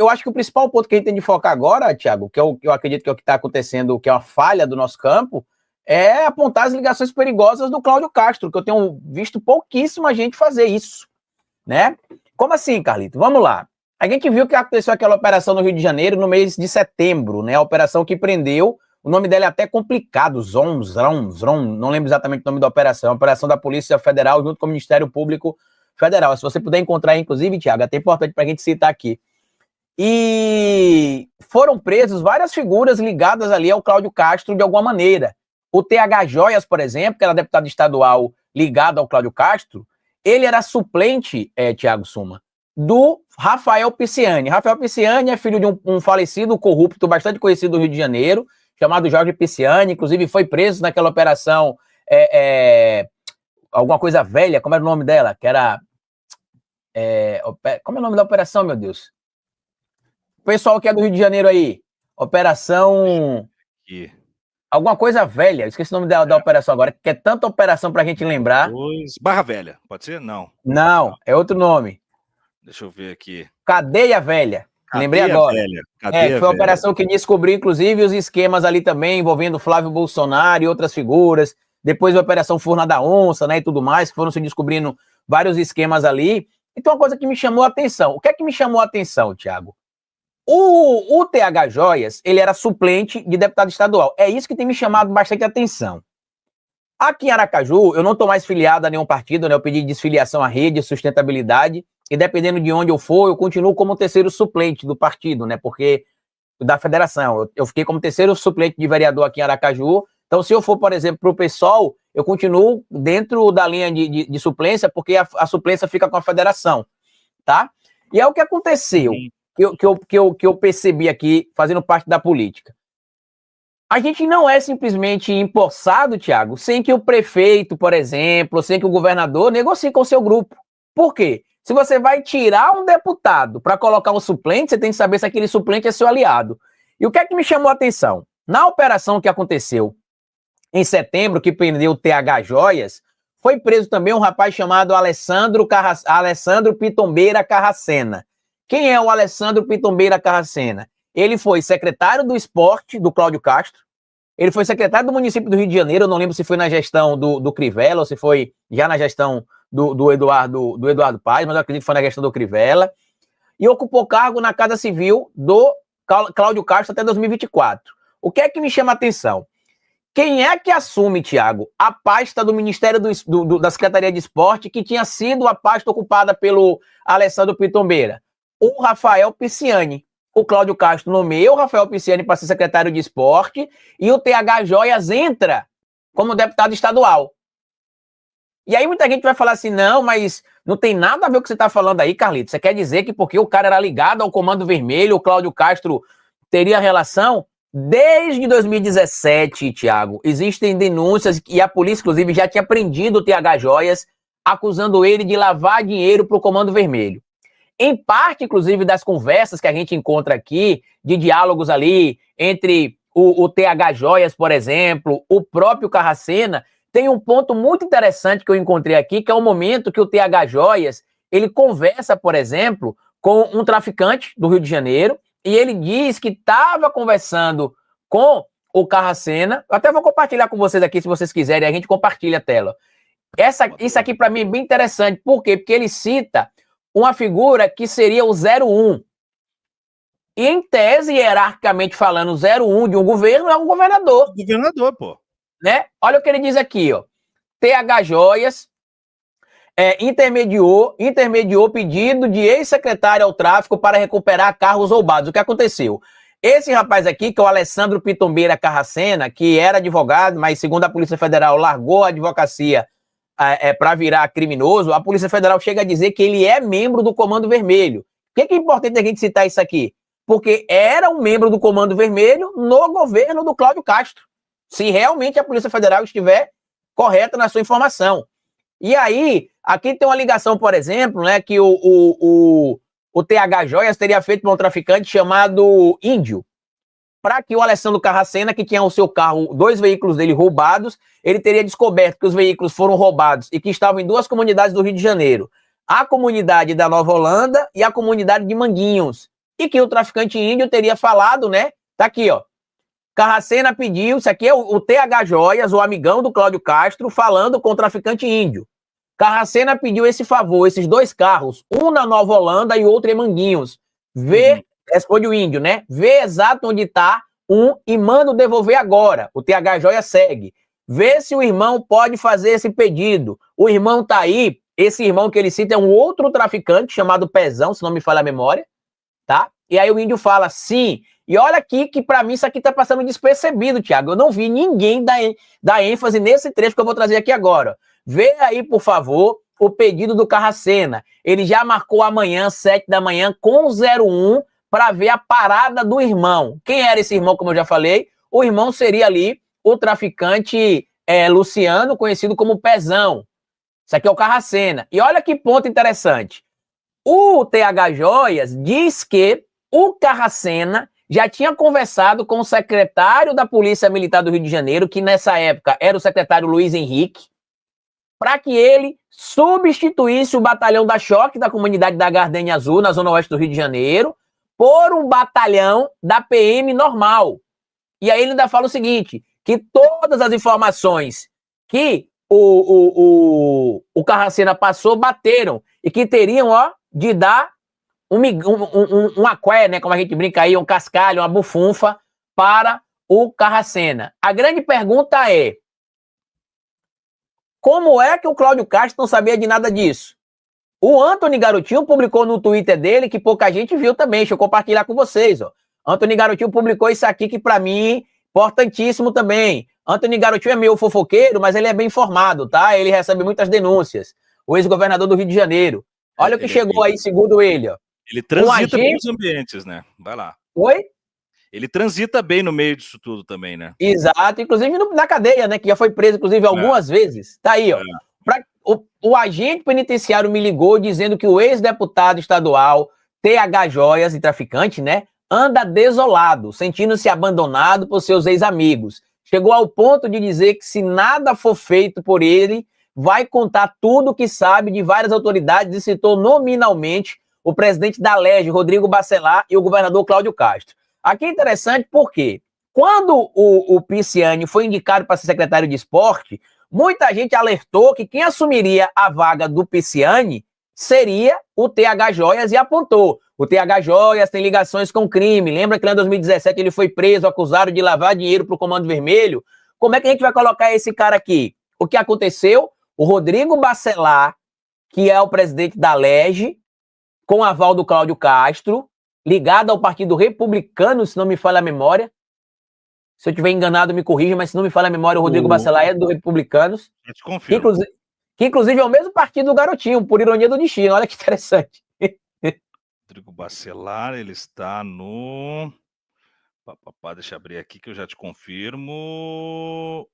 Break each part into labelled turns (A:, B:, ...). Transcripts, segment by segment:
A: eu acho que o principal ponto que a gente tem de focar agora, Thiago, que eu acredito que é o que está acontecendo, que é uma falha do nosso campo, é apontar as ligações perigosas do Cláudio Castro, que eu tenho visto pouquíssima gente fazer isso, né? Como assim, Carlito? Vamos lá. A gente viu que aconteceu aquela operação no Rio de Janeiro no mês de setembro, né? A operação que prendeu, o nome dela é até complicado, Zron, não lembro exatamente o nome da operação, a operação da Polícia Federal junto com o Ministério Público Federal. Se você puder encontrar, inclusive, Thiago, é até importante para a gente citar aqui. E foram presos várias figuras ligadas ali ao Cláudio Castro de alguma maneira. O TH Joias, por exemplo, que era deputado estadual ligado ao Cláudio Castro, ele era suplente, Thiago Suma, do Rafael Pisciani. Rafael Pisciani é filho de um falecido corrupto bastante conhecido do Rio de Janeiro, chamado Jorge Pisciani, inclusive foi preso naquela operação, alguma coisa velha, como era o nome dela? Que era... como é o nome da operação, meu Deus? O pessoal que é do Rio de Janeiro aí, operação... Alguma coisa velha, esqueci o nome da operação agora, que é tanta operação pra gente lembrar.
B: Barra Velha, pode ser? Não.
A: Não, é outro nome.
B: Deixa eu ver aqui.
A: Cadeia Velha. Lembrei agora. Que foi a operação que descobriu, inclusive, os esquemas ali também, envolvendo Flávio Bolsonaro e outras figuras. Depois a Operação Furna da Onça, né, e tudo mais, que foram se descobrindo vários esquemas ali. Então, uma coisa que me chamou a atenção. O que é que me chamou a atenção, Thiago? O TH Joias, ele era suplente de deputado estadual. É isso que tem me chamado bastante atenção. Aqui em Aracaju, eu não estou mais filiado a nenhum partido, né? Eu pedi desfiliação à Rede Sustentabilidade, e dependendo de onde eu for, eu continuo como terceiro suplente do partido, né? Porque da federação, eu fiquei como terceiro suplente de vereador aqui em Aracaju. Então, se eu for, por exemplo, para o PSOL, eu continuo dentro da linha de suplência, porque a suplência fica com a federação, tá? E é o que aconteceu, que eu percebi aqui, fazendo parte da política. A gente não é simplesmente empossado, Thiago, sem que o prefeito, por exemplo, sem que o governador negocie com o seu grupo. Por quê? Se você vai tirar um deputado para colocar um suplente, você tem que saber se aquele suplente é seu aliado. E o que é que me chamou a atenção? Na operação que aconteceu em setembro, que prendeu o TH Joias, foi preso também um rapaz chamado Alessandro Pitombeira Carracena. Quem é o Alessandro Pitombeira Carracena? Ele foi secretário do esporte do Cláudio Castro, ele foi secretário do município do Rio de Janeiro, eu não lembro se foi na gestão do Crivella ou se foi já na gestão do Eduardo Paes, mas eu acredito que foi na gestão do Crivella, e ocupou cargo na Casa Civil do Cláudio Castro até 2024. O que é que me chama a atenção? Quem é que assume, Thiago, a pasta do Ministério da Secretaria de Esporte, que tinha sido a pasta ocupada pelo Alessandro Pitombeira? O Rafael Pisciani. O Cláudio Castro nomeia o Rafael Pisciani para ser secretário de esporte e o TH Joias entra como deputado estadual. E aí muita gente vai falar assim, não, mas não tem nada a ver com o que você está falando aí, Carlito. Você quer dizer que porque o cara era ligado ao Comando Vermelho, o Cláudio Castro teria relação? Desde 2017, Thiago, existem denúncias e a polícia, inclusive, já tinha prendido o TH Joias, acusando ele de lavar dinheiro para o Comando Vermelho. Em parte, inclusive, das conversas que a gente encontra aqui, de diálogos ali entre o TH Joias, por exemplo, o próprio Carracena, tem um ponto muito interessante que eu encontrei aqui, que é o momento que o TH Joias, ele conversa, por exemplo, com um traficante do Rio de Janeiro, e ele diz que estava conversando com o Carracena. Eu até vou compartilhar com vocês aqui, se vocês quiserem, a gente compartilha a tela. Isso aqui, para mim, é bem interessante. Por quê? Porque ele cita uma figura que seria o 01. E, em tese, hierarquicamente falando, o 01 de um governo é um governador.
B: Governador, pô.
A: Né? Olha o que ele diz aqui, ó. TH Joias intermediou pedido de ex-secretário ao tráfico para recuperar carros roubados. O que aconteceu? Esse rapaz aqui, que é o Alessandro Pitombeira Carracena, que era advogado, mas segundo a Polícia Federal largou a advocacia para virar criminoso, a Polícia Federal chega a dizer que ele é membro do Comando Vermelho. Por que é importante a gente citar isso aqui? Porque era um membro do Comando Vermelho no governo do Cláudio Castro, se realmente a Polícia Federal estiver correta na sua informação. E aí, aqui tem uma ligação, por exemplo, né, que o TH Joias teria feito para um traficante chamado Índio, para que o Alessandro Carracena, que tinha o seu carro, 2 veículos dele roubados, ele teria descoberto que os veículos foram roubados e que estavam em 2 comunidades do Rio de Janeiro. A comunidade da Nova Holanda e a comunidade de Manguinhos. e que o traficante índio teria falado, né? Tá aqui, ó. Carracena pediu, isso aqui é o TH Joias, o amigão do Cláudio Castro, falando com o traficante índio. Carracena pediu esse favor, esses 2 carros, um na Nova Holanda e outro em Manguinhos. Responde o índio, né? Vê exato onde tá um e manda devolver agora. O TH Joia segue. Vê se o irmão pode fazer esse pedido. O irmão tá aí, esse irmão que ele cita é um outro traficante chamado Pezão, se não me falha a memória, tá? E aí o índio fala, sim. E olha aqui que pra mim isso aqui tá passando despercebido, Thiago. Eu não vi ninguém dar ênfase nesse trecho que eu vou trazer aqui agora. Vê aí, por favor, o pedido do Carracena. Ele já marcou amanhã, 7 da manhã, com 01, para ver a parada do irmão. Quem era esse irmão, como eu já falei? O irmão seria ali o traficante Luciano, conhecido como Pezão. Isso aqui é o Carracena. E olha que ponto interessante. O TH Joias diz que o Carracena já tinha conversado com o secretário da Polícia Militar do Rio de Janeiro, que nessa época era o secretário Luiz Henrique, para que ele substituísse o batalhão da Choque da comunidade da Gardenia Azul, na zona oeste do Rio de Janeiro, por um batalhão da PM normal. E aí ele ainda fala o seguinte, que todas as informações que o Carracena passou bateram e que teriam, ó, de dar um aqué, né, como a gente brinca aí, um cascalho, uma bufunfa para o Carracena. A grande pergunta é, como é que o Cláudio Castro não sabia de nada disso? O Antony Garotinho publicou no Twitter dele, que pouca gente viu também, deixa eu compartilhar com vocês, ó. Antony Garotinho publicou isso aqui que para mim, importantíssimo também. Antony Garotinho é meio fofoqueiro, mas ele é bem informado, tá? Ele recebe muitas denúncias. O ex-governador do Rio de Janeiro. Olha o que chegou aí, segundo ele, ó.
B: Ele transita bem nos ambientes, né? Vai lá.
A: Oi?
B: Ele transita bem no meio disso tudo também, né?
A: Exato, inclusive na cadeia, né? Que já foi preso, inclusive, algumas vezes. Tá aí, ó. O agente penitenciário me ligou dizendo que o ex-deputado estadual, TH Joias, e traficante, né? Anda desolado, sentindo-se abandonado por seus ex-amigos. Chegou ao ponto de dizer que se nada for feito por ele, vai contar tudo o que sabe de várias autoridades e citou nominalmente o presidente da LERJ, Rodrigo Bacelar, e o governador Cláudio Castro. Aqui é interessante porque quando o Pisciani foi indicado para ser secretário de esporte, muita gente alertou que quem assumiria a vaga do Pisciani seria o TH Joias e apontou. O TH Joias tem ligações com crime. Lembra que lá em 2017 ele foi preso, acusado de lavar dinheiro para o Comando Vermelho? Como é que a gente vai colocar esse cara aqui? O que aconteceu? O Rodrigo Bacelar, que é o presidente da LERJ, com aval do Cláudio Castro, ligado ao Partido Republicano, se não me falha a memória. Se eu estiver enganado, me corrija, mas se não me falha a memória, o Rodrigo Bacelar é do Republicanos.
B: Eu te confirmo.
A: Que inclusive é o mesmo partido do Garotinho, por ironia do destino. Olha que interessante.
B: Rodrigo Bacelar, ele está no... Deixa eu abrir aqui que eu já te confirmo.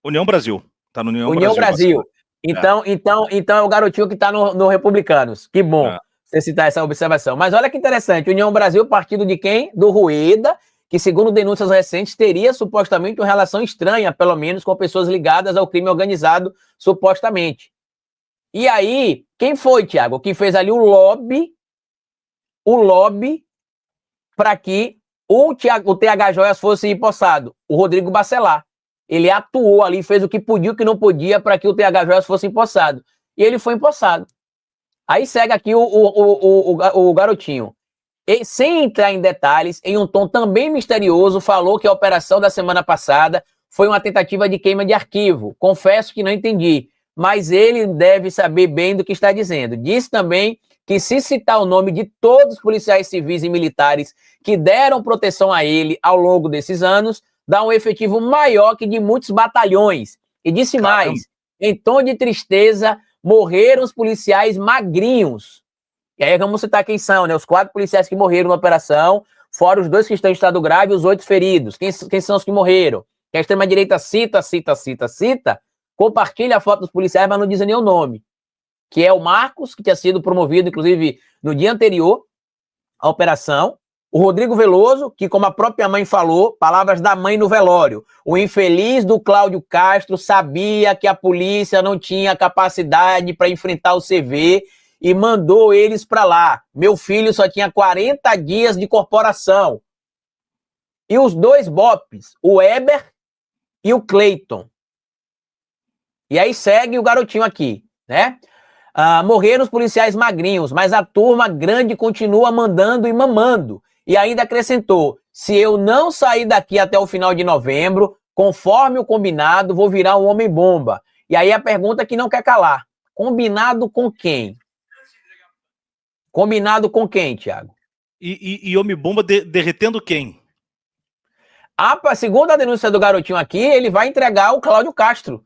B: União Brasil. Está no União
A: Brasil. Então é o Garotinho que está no Republicanos. Que bom você citar essa observação. Mas olha que interessante. União Brasil, partido de quem? Do Rueda, que segundo denúncias recentes teria supostamente uma relação estranha, pelo menos com pessoas ligadas ao crime organizado, supostamente. E aí, quem foi, Thiago? Quem fez ali o lobby para que o TH Joias fosse empossado? O Rodrigo Bacelar. Ele atuou ali, fez o que podia e o que não podia para que o TH Joias fosse empossado. E ele foi empossado. Aí segue aqui o Garotinho. E, sem entrar em detalhes, em um tom também misterioso, falou que a operação da semana passada foi uma tentativa de queima de arquivo. Confesso que não entendi, mas ele deve saber bem do que está dizendo. Disse também que se citar o nome de todos os policiais civis e militares que deram proteção a ele ao longo desses anos, dá um efetivo maior que de muitos batalhões. E disse mais, em tom de tristeza, morreram os policiais magrinhos. E aí vamos citar quem são, né? Os 4 policiais que morreram na operação, fora os 2 que estão em estado grave e os 8 feridos. Quem são os que morreram? Que a extrema-direita cita, compartilha a foto dos policiais, mas não diz nem o nome. Que é o Marcos, que tinha sido promovido, inclusive, no dia anterior à operação. O Rodrigo Veloso, que, como a própria mãe falou, palavras da mãe no velório, o infeliz do Cláudio Castro sabia que a polícia não tinha capacidade para enfrentar o CV e mandou eles para lá. Meu filho só tinha 40 dias de corporação. E os dois bopes, o Eber e o Cleiton. E aí segue o garotinho aqui, né? Morreram os policiais magrinhos, mas a turma grande continua mandando e mamando. E ainda acrescentou, se eu não sair daqui até o final de novembro, conforme o combinado, vou virar um homem-bomba. E aí a pergunta que não quer calar, combinado com quem? Combinado com quem, Thiago?
B: E homem-bomba derretendo quem?
A: Segundo a denúncia do garotinho aqui, ele vai entregar o Cláudio Castro.